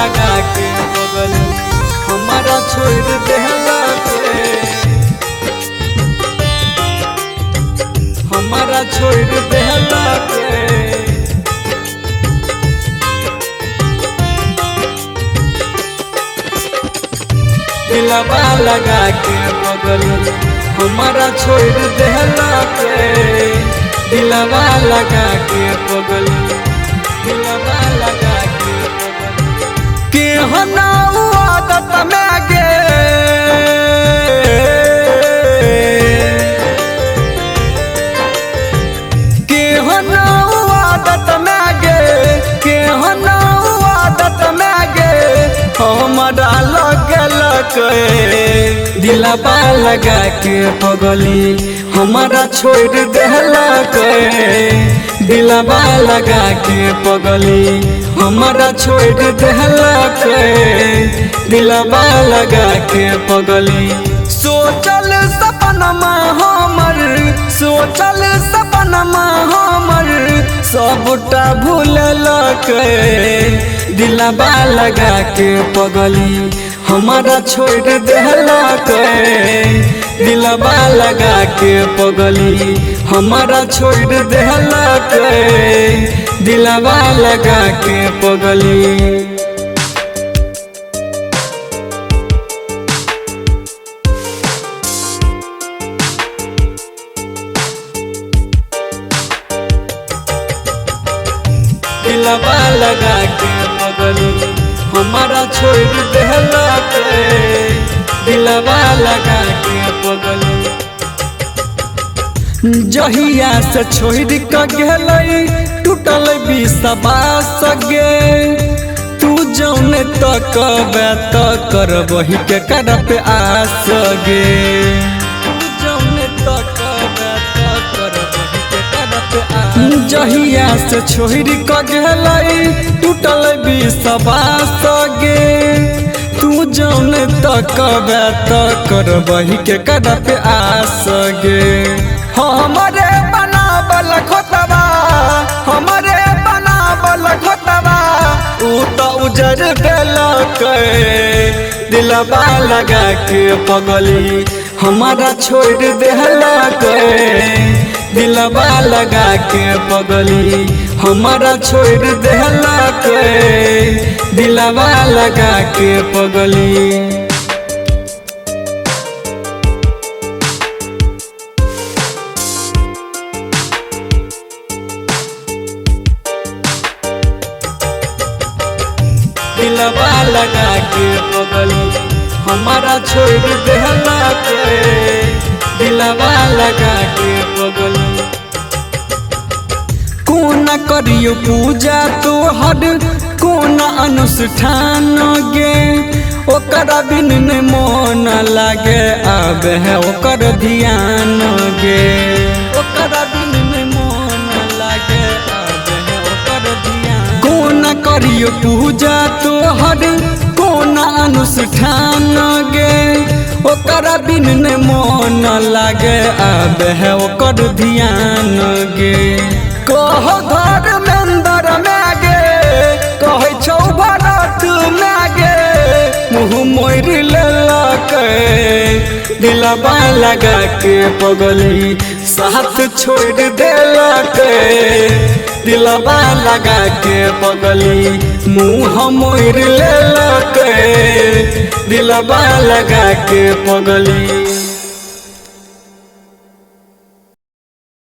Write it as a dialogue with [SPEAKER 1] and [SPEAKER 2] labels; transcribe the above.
[SPEAKER 1] लगा के पगली हमारा छोड़ देहला के, हमारा छोड़ देहला के। दिलवा लगा के पगली हमारा छोड़ देहला के, दिलवा लगा के पगली, दिलवा लगा के पगली। के हना आदत में गे, के हना आदत में गे, के हना आदत में गे हमारा लगल के। दिलवा लगा के पगली हमारा छोड़ देहला के, दिलवा लगा के पगली हमारा छोड़ देहला के, दिलवा लगा के पगली। सोचल सपनमा हमर, सोचल सपनमा हमर सबटा भूलल के। दिलवा लगा के पगली हमारा छोड़ देहला के, दिलवा लगा के पगली हमारा छोड़ देहला के, दिलवा लगा के पगली। दिलवा लगा के पगली हमारा छोड़ देहला के, दिलवा लगा के पगली। जहिया से छोड़ के गेलै टूटल विश्वास गे, तू जौन तक बात करबही के कर पे आस गे, तू जौन तक बात करबही के कर पे आस। जहिया से छोड़ के गेलै टूटल विश्वास गे, तू जौन तक बात करबही के कर पे आस गे। हमरे बनावल खोतबा, हमरे बनावल खोतबा ऊ तो उजड़ देलक। दिलवा लगा के पगली हमारा छोड़ देहला के, दिलवा लगा के पगली हमारा छोड़ देहला के, दिलवा लगा के पगली। दिलवा लगा के पगली हमारा छोड़ देहला के, दिलवा लगा के पगली। कौन करियो पूजा तोहर, कौन अनुष्ठान गे, ओकरा बिन मन लागे आबे है ओकर ध्यान गे, ओकरा बिन मन लागे आबे है ओकर ध्यान। कौन करियो पूजा तोहर, कौन अनुष्ठान गे, ओकरा बिन मन लागे आबे है ओकर ध्यान गे। कह धर्मेंद्र में गे, कहे छौ भरत में गे मुँह मोर लेलक। दिलवा लगा के पगली साथ छोड़ देलक, दिलवा लगा के पगली मुँह मोर लेलक, दिलवा लगा के पगली।